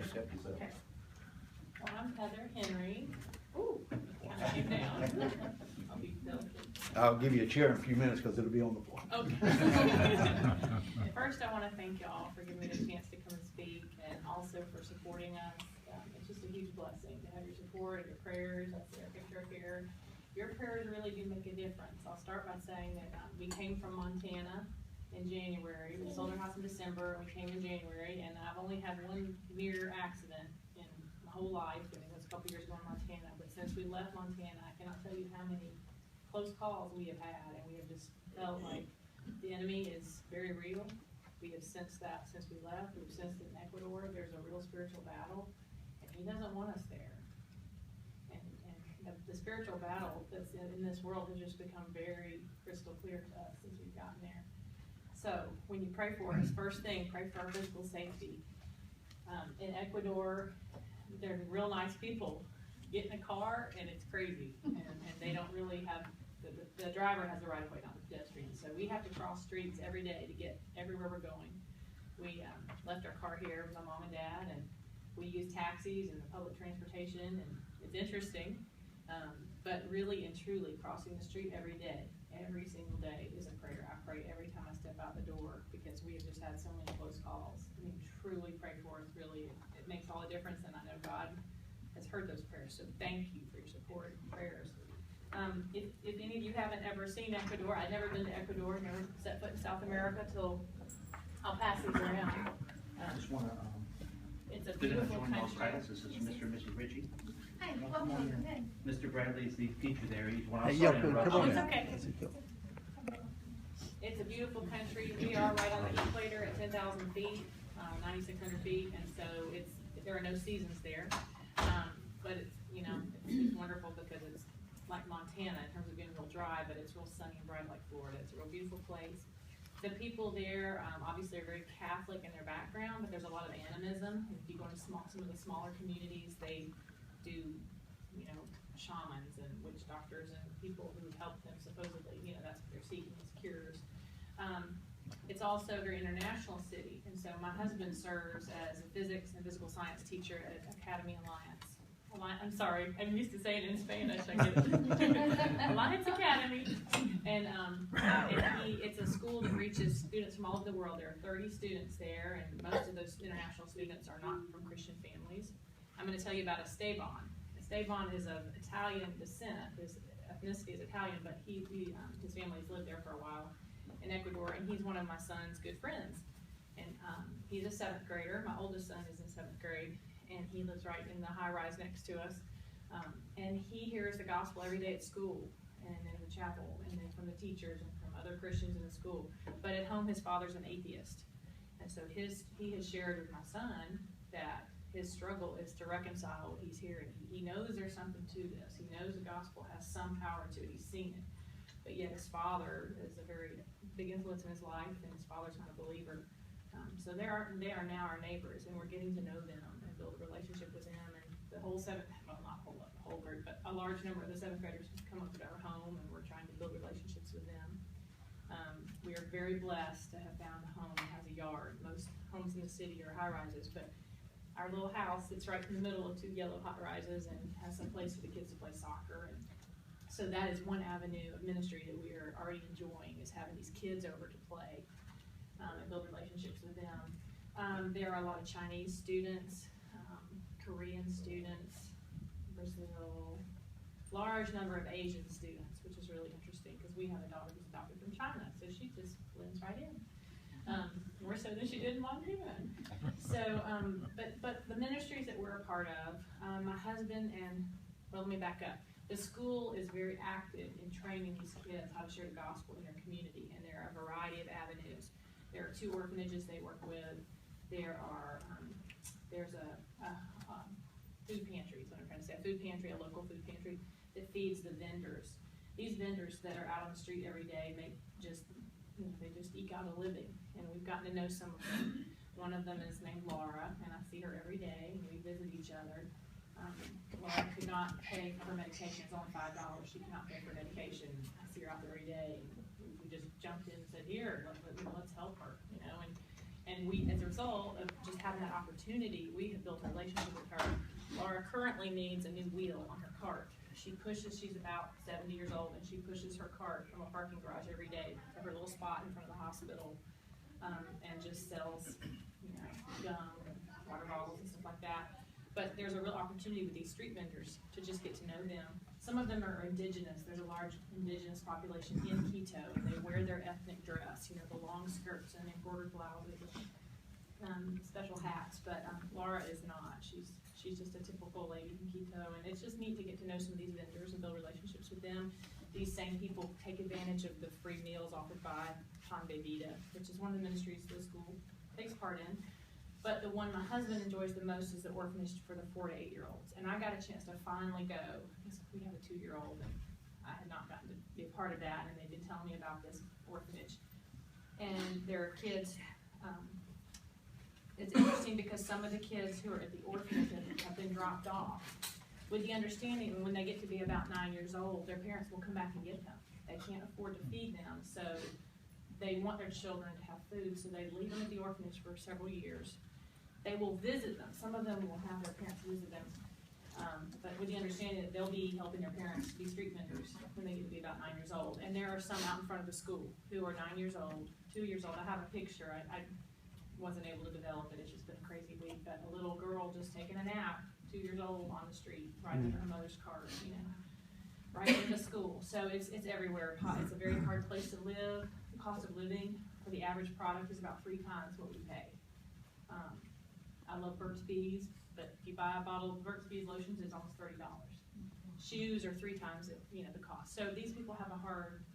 Just help yourself. Okay. Well, I'm Heather Henry. Ooh, kind of came down. I'll be delicate. I'll give you a chair in a few minutes because it'll be on the floor. Okay. First, I want to thank y'all for giving me the chance to come and speak, and also for supporting us. It's just a huge blessing to have your support and your prayers. I see our picture up here. Your prayers really do make a difference. I'll start by saying that we came from Montana in January. We sold our house in December, and we came in January, and I've only had one near accident in my whole life, and it was a couple years ago in Montana. But since we left Montana, I cannot tell you how many close calls we have had, and we have just felt like the enemy is very real. We have sensed that since we left. We've sensed it in Ecuador. There's a real spiritual battle, and he doesn't want us there. And the spiritual battle that's in this world has just become very crystal clear to us since we've gotten there. So when you pray for us, first thing, pray for our physical safety. In Ecuador, they're real nice people. Get in a car and it's crazy, and they don't really have, the driver has the right of way, not the pedestrian. So we have to cross streets every day to get everywhere we're going. We left our car here with my mom and dad, and we use taxis and the public transportation, and it's interesting, but really and truly crossing the street every day, every single day is a prayer. I pray every time I step out the door because we have just had so many close calls. I mean, truly pray for us. Really, it makes all the difference, and I know God has heard those prayers. So thank you for your support and prayers. If any of you haven't ever seen Ecuador, I've never been to Ecuador, never set foot in South America till I'll pass these around. I just want to. It's a beautiful country. This is Mr. and Mrs. Ritchie. Hi, welcome. Mr. Bradley is the teacher there. He's one. Hey, yo, come on It's in. okay. It's a beautiful country. We are right on the equator at 10,000 feet, 9,600 feet, and so there are no seasons there. But it's, it's wonderful because it's like Montana in terms of being real dry, but it's real sunny and bright like Florida. It's a real beautiful place. The people there obviously are very Catholic in their background, but there's a lot of animism. If you go to some of the smaller communities, they do, shamans and witch doctors and people who help them supposedly. That's what they're seeking is cures. It's also a very international city, and so my husband serves as a physics and physical science teacher at Academy Alliance. I'm sorry, I'm used to saying it in Spanish. I get it. Alliance Academy, and it's a school that reaches students from all over the world. There are 30 students there, and most of those international students are not from Christian families. I'm going to tell you about Esteban. Esteban is of Italian descent. His ethnicity is Italian, but his family's lived there for a while in Ecuador, and he's one of my son's good friends. And he's a 7th grader. My oldest son is in 7th grade. And he lives right in the high rise next to us. And he hears the gospel every day at school and in the chapel, and then from the teachers and from other Christians in the school. But at home, his father's an atheist. And so he has shared with my son that his struggle is to reconcile what he's hearing. He knows there's something to this. He knows the gospel has some power to it. He's seen it. But yet his father is a very big influence in his life, and his father's not a believer. So they are now our neighbors, and we're getting to know them and build a relationship with them. And the whole whole group, but a large number of the 7th graders come up to our home, and we're trying to build relationships with them. We are very blessed to have found a home that has a yard. Most homes in the city are high rises, but our little house sits right in the middle of 2 yellow high rises and has some place for the kids to play soccer. And so that is one avenue of ministry that we are already enjoying, is having these kids over to play. And build relationships with them. There are a lot of Chinese students, Korean students, Brazil, large number of Asian students, which is really interesting because we have a daughter who's adopted from China, so she just blends right in, more so than she did in Montana. So, but the ministries that we're a part of, my husband let me back up. The school is very active in training these kids how to share the gospel in their community, and there are a variety of avenues. There are 2 orphanages they work with. There's a food pantry, is what I'm trying to say. A food pantry, a local food pantry that feeds the vendors. These vendors that are out on the street every day they just eke out a living. And we've gotten to know some of them. One of them is named Laura, and I see her every day, and we visit each other. Laura could not pay for her medication. It's only $5. She cannot pay for medication. I see her out there every day. We just jumped in and said, "Here, let's help her," And we, as a result of just having that opportunity, we have built a relationship with her. Laura currently needs a new wheel on her cart. She's about 70 years old, and she pushes her cart from a parking garage every day to her little spot in front of the hospital, and just sells, gum, and water bottles and stuff like that. But there's a real opportunity with these street vendors to just get to know them. Some of them are indigenous. There's a large indigenous population in Quito, and they wear their ethnic dress, the long skirts and embroidered blouses with special hats. But Laura is not. She's just a typical lady in Quito, and it's just neat to get to know some of these vendors and build relationships with them. These same people take advantage of the free meals offered by Pan de Vida, which is one of the ministries the school takes part in. But the one my husband enjoys the most is the orphanage for the 4 to 8 year olds. And I got a chance to finally go, because we have a 2-year-old, and I had not gotten to be a part of that, and they've been telling me about this orphanage. And there are kids, it's interesting because some of the kids who are at the orphanage have been dropped off with the understanding that when they get to be about 9 years old, their parents will come back and get them. They can't afford to feed them, so they want their children to have food, so they leave them at the orphanage for several years. They will visit them. Some of them will have their parents visit them, but with the understanding that they'll be helping their parents be street vendors when they get to be about 9 years old. And there are some out in front of the school who are 9 years old, 2 years old. I have a picture. I wasn't able to develop it. It's just been a crazy week. But a little girl just taking a nap, 2 years old, on the street, right in her mother's cart, right in the school. So it's everywhere. It's a very hard place to live. The cost of living for the average product is about 3 times what we pay. I love Burt's Bees, but if you buy a bottle of Burt's Bees lotions, it's almost $30. Shoes are 3 times the cost. So these people have a hard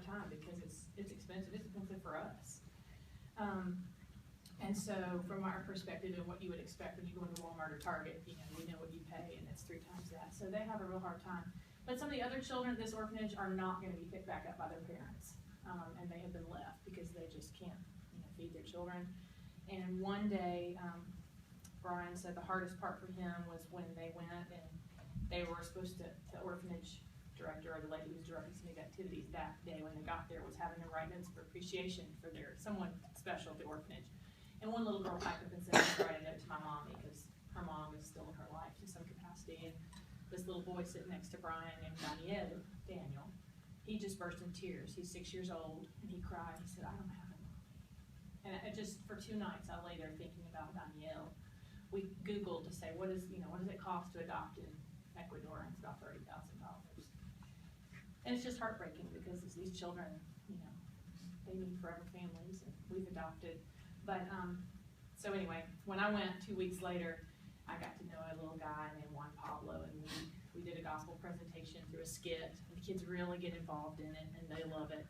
time because it's expensive. It's expensive for us. And so from our perspective and what you would expect when you go into Walmart or Target, we know what you pay, and it's 3 times that. So they have a real hard time. But some of the other children at this orphanage are not going to be picked back up by their parents, and they have been left because they just can't feed their children. And one day, Brian said the hardest part for him was when they went and they were supposed to, the orphanage director or the lady who was directing some of the activities that day when they got there was having them write notes of appreciation for someone special at the orphanage. And one little girl backed up and said, "I'm write a note to my mommy," because her mom is still in her life to some capacity. And this little boy sitting next to Brian named Daniel, he just burst in tears. He's 6 years old, and he cried. He said, "I don't have a mommy." And I just, for 2 nights, I lay there thinking about Daniel. We Googled to say, what does it cost to adopt in Ecuador? And it's about $30,000. And it's just heartbreaking because these children, they need forever families, and we've adopted. But, so anyway, when I went 2 weeks later, I got to know a little guy named Juan Pablo, and we did a gospel presentation through a skit. And the kids really get involved in it, and they love it.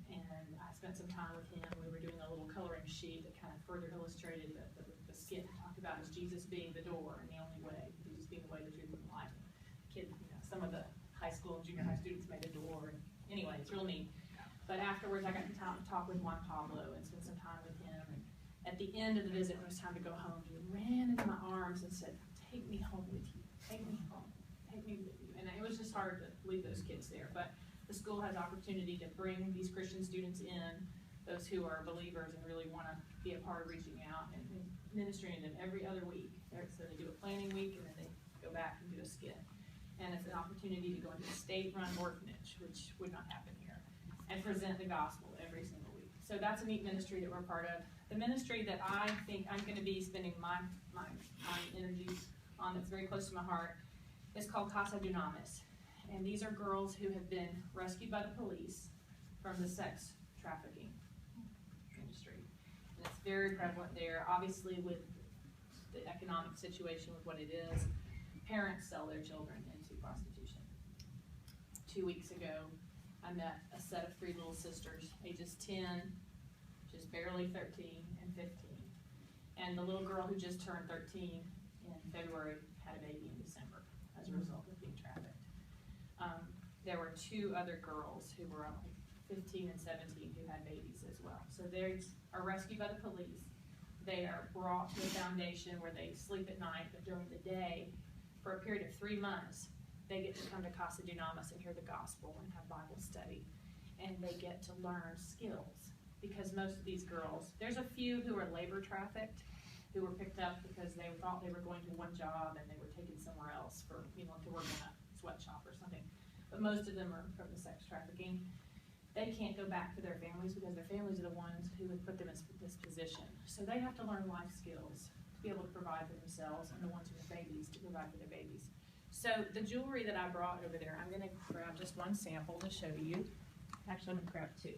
And I spent some time with him. We were doing a little coloring sheet that kind of further illustrated the skit and talked about as Jesus being the door and the only way, Jesus being the way, the truth, and the life. Kids, some of the high school and junior high students made a door. And anyway, it's real neat. But afterwards, I got to talk with Juan Pablo and spend some time with him. And at the end of the visit, when it was time to go home, he ran into my arms and said, "Take me home with you. Take me home. Take me with you." And it was just hard to leave those kids there. But the school has opportunity to bring these Christian students in, those who are believers and really want to be a part of reaching out and ministering to them every other week. So they do a planning week, and then they go back and do a skit. And it's an opportunity to go into a state-run orphanage, which would not happen here, and present the gospel every single week. So that's a neat ministry that we're part of. The ministry that I think I'm going to be spending my energy on, that's very close to my heart, is called Casa Dunamis. And these are girls who have been rescued by the police from the sex trafficking industry. And it's very prevalent there. Obviously, with the economic situation, with what it is, parents sell their children into prostitution. 2 weeks ago, I met a set of 3 little sisters, ages 10, just barely 13, and 15. And the little girl who just turned 13 in February had a baby in December as a result of being trafficked. There were 2 other girls who were 15 and 17 who had babies as well. So they are rescued by the police. They are brought to a foundation where they sleep at night, but during the day, for a period of 3 months, they get to come to Casa Dunamis and hear the gospel and have Bible study. And they get to learn skills. because most of these girls, there's a few who are labor trafficked, who were picked up because they thought they were going to one job and they were taken somewhere else for, to work in a sweatshop or something. But most of them are from the sex trafficking. They can't go back to their families because their families are the ones who would put them in this position. So they have to learn life skills to be able to provide for themselves and the ones who have babies to provide for their babies. So the jewelry that I brought over there, I'm gonna grab just one sample to show you. Actually, I'm gonna grab two.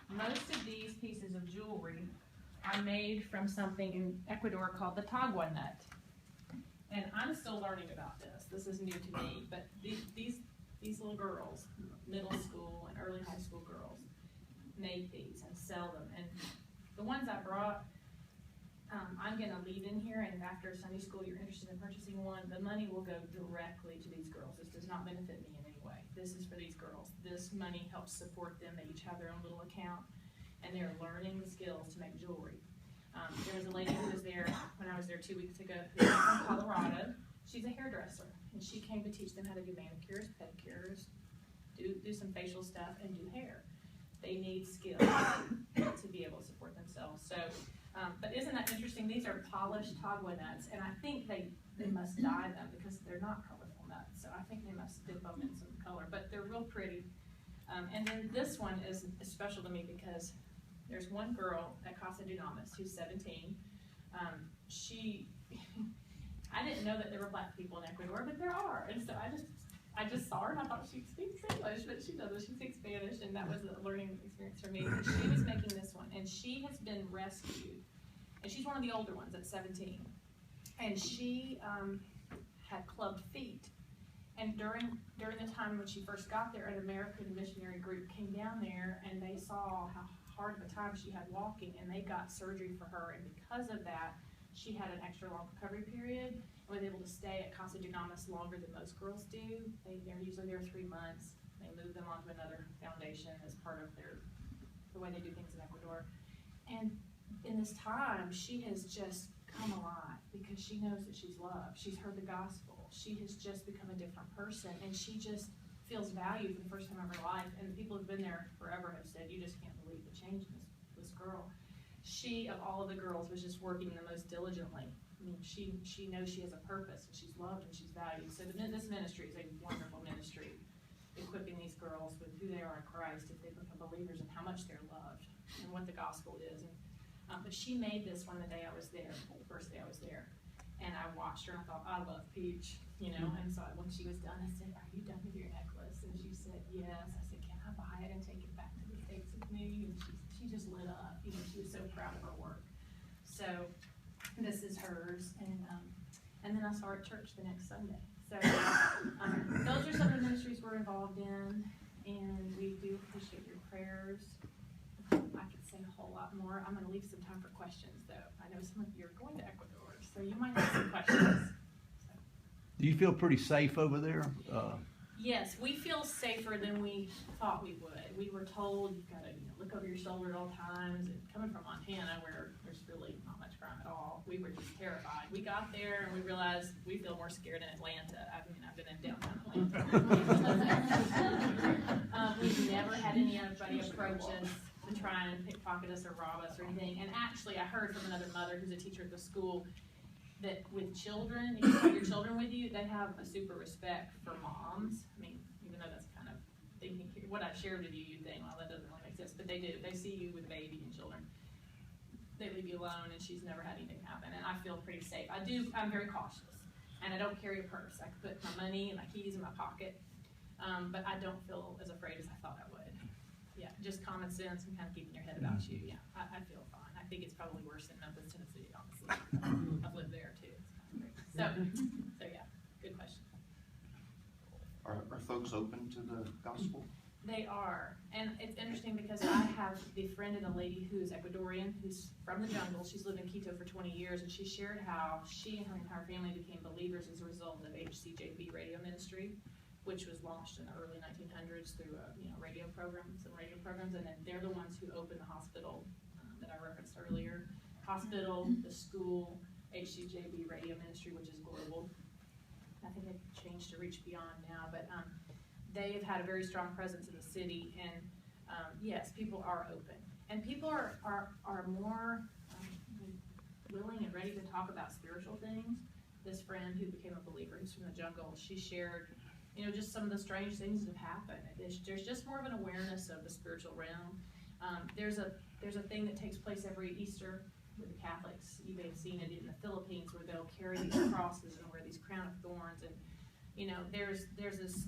Most of these pieces of jewelry are made from something in Ecuador called the tagua nut. And I'm still learning about this. This is new to me, but these little girls, middle school and early high school girls, make these and sell them. And the ones I brought, I'm going to leave in here, and after Sunday school you're interested in purchasing one, the money will go directly to these girls. This does not benefit me in any way. This is for these girls. This money helps support them. They each have their own little account, and they're learning the skills to make jewelry. There was a lady who was there when I was there 2 weeks ago, who's from Colorado. She's a hairdresser, and she came to teach them how to do manicures, pedicures, do some facial stuff, and do hair. They need skills to be able to support themselves. So, but isn't that interesting? These are polished tagua nuts, and I think they must dye them because they're not colorful nuts. So I think they must dip them in some color, but they're real pretty. And then this one is special to me because there's one girl at Casa Dunamis who's 17. I didn't know that there were black people in Ecuador, but there are. And so I just saw her and I thought she speaks English, but she doesn't. She speaks Spanish, and that was a learning experience for me. And she was making this one, and she has been rescued. And she's one of the older ones at 17. And she had clubbed feet. And during the time when she first got there, an American missionary group came down there, and they saw how hard of a time she had walking, and they got surgery for her. And because of that, she had an extra long recovery period and was able to stay at Casa Dunamis longer than most girls do. They're usually there 3 months. They move them on to another foundation as part of the way they do things in Ecuador. And in this time, she has just come alive because she knows that she's loved. She's heard the gospel. She has just become a different person, and she just feels valued for the first time of her life. And the people who've been there forever have said, you just can't believe the change in this girl. She, of all of the girls, was just working the most diligently. I mean, she knows she has a purpose, and she's loved, and she's valued. So this ministry is a wonderful ministry, equipping these girls with who they are in Christ if they become believers and how much they're loved and what the gospel is. And, but she made this one the day I was there, the first day I was there. And I watched her, and I thought, I love Peach, And so when she was done, I said, are you done with your necklace? And she said, yes. I said, can I buy it and take it back to the States with me? And she just lit up. She was so proud of her work. So this is hers, and then I saw her at church the next Sunday. So those are some of the ministries we're involved in, and we do appreciate your prayers. I could say a whole lot more. I'm going to leave some time for questions, though. I know some of you are going to Ecuador, so you might have some questions. Do you feel pretty safe over there? Yes, we feel safer than we thought we would. We were told you've got to look over your shoulder at all times. And coming from Montana, where there's really not much crime at all, we were just terrified. We got there and we realized we feel more scared in Atlanta. I mean, I've been in downtown Atlanta. We've never had anybody approach us to try and pickpocket us or rob us or anything. And actually, I heard from another mother who's a teacher at the school that with children, if you have your children with you, they have a super respect for moms. I mean, even though that's kind of thinking, what I shared with you, you'd think, well, that doesn't really make sense, but they do. They see you with a baby and children. They leave you alone, and she's never had anything happen, and I feel pretty safe. I'm very cautious, and I don't carry a purse. I can put my money and my keys in my pocket, but I don't feel as afraid as I thought I would. Yeah, just common sense and kind of keeping your head about you. Yeah, I feel fine. I think it's probably worse than Memphis, Tennessee, honestly. I've lived there too. It's kind of great. So yeah, good question. Are folks open to the gospel? They are, and it's interesting because I have befriended a lady who's Ecuadorian, who's from the jungle. She's lived in Quito for 20 years, and she shared how she and her entire family became believers as a result of HCJB radio ministry, which was launched in the early 1900s through radio programs, and then they're the ones who opened the hospital that I referenced earlier. Hospital, the school, HCJB radio ministry, which is global. I think they've changed to Reach Beyond now, but they've had a very strong presence in the city, and yes, people are open. And people are more willing and ready to talk about spiritual things. This friend who became a believer, who's from the jungle, she shared, just some of the strange things that have happened. There's just more of an awareness of the spiritual realm. There's a thing that takes place every Easter with the Catholics. You may have seen it in the Philippines, where they'll carry these crosses and wear these crown of thorns, and there's this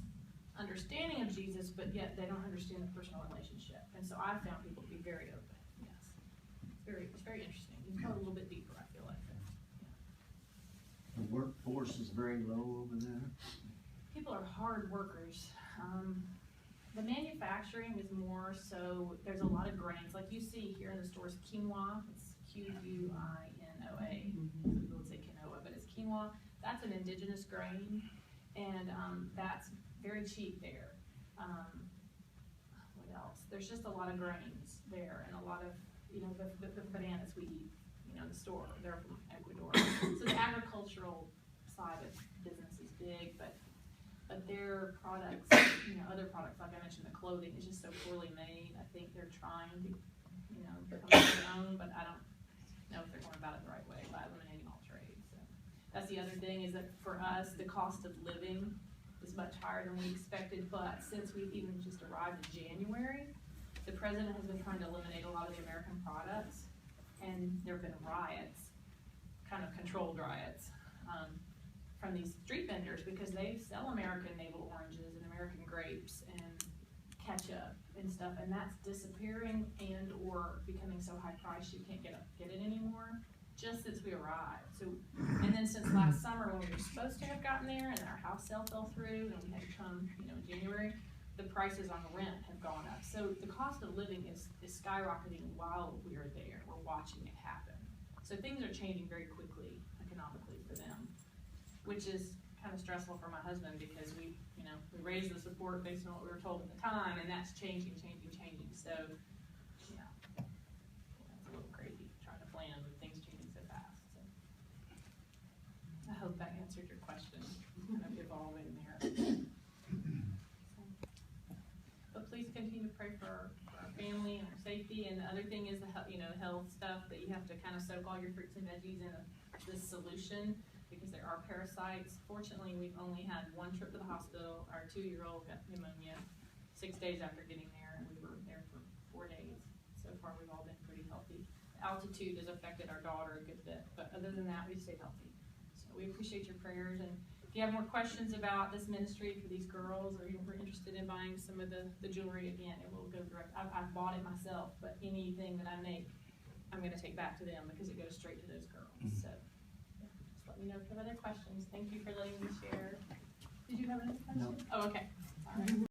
understanding of Jesus, but yet they don't understand the personal relationship. And so I found people to be very open. Yes, it's very interesting. You can go a little bit deeper, I feel like. The workforce is very low over there. People are hard workers. The manufacturing is more so, there's a lot of grains. Like you see here in the stores, quinoa, it's Quinoa. People would say quinoa, but it's quinoa. That's an indigenous grain, and that's very cheap there. What else? There's just a lot of grains there, and a lot of, the bananas we eat, in the store, they're from Ecuador. So the agricultural side of business is big, but their products, other products, like I mentioned, the clothing is just so poorly made. I think they're trying to, become their own, but I don't know if they're going about it the right way by eliminating all trade. So that's the other thing, is that for us, the cost of living is much higher than we expected. But since we've even just arrived in January, the president has been trying to eliminate a lot of the American products, and there have been riots, kind of controlled riots, from these street vendors, because they sell American navel oranges and American grapes and ketchup and stuff, and that's disappearing and or becoming so high priced you can't get it anymore, just since we arrived. So, and then since last summer, when we were supposed to have gotten there and our house sale fell through and we had to come, in January, the prices on the rent have gone up. So the cost of living is skyrocketing while we are there. We're watching it happen. So things are changing very quickly economically for them, which is kind of stressful for my husband, because we raised the support based on what we were told at the time, and that's changing. So, it's a little crazy trying to plan with things changing so fast. So, I hope that answered your question. Kind of evolving there. But please continue to pray for our family and our safety. And the other thing is the health stuff, that you have to kind of soak all your fruits and veggies in this solution, because there are parasites. Fortunately, we've only had one trip to the hospital. Our 2-year-old got pneumonia 6 days after getting there, and we were there for 4 days. So far, we've all been pretty healthy. Altitude has affected our daughter a good bit, but other than that, we've stayed healthy. So we appreciate your prayers. And if you have more questions about this ministry for these girls, or you're interested in buying some of the jewelry, again, it will go direct. I've bought it myself, but anything that I make, I'm going to take back to them, because it goes straight to those girls. So let me know if you have other questions. Thank you for letting me share. Did you have any questions? No. Oh, okay. All right.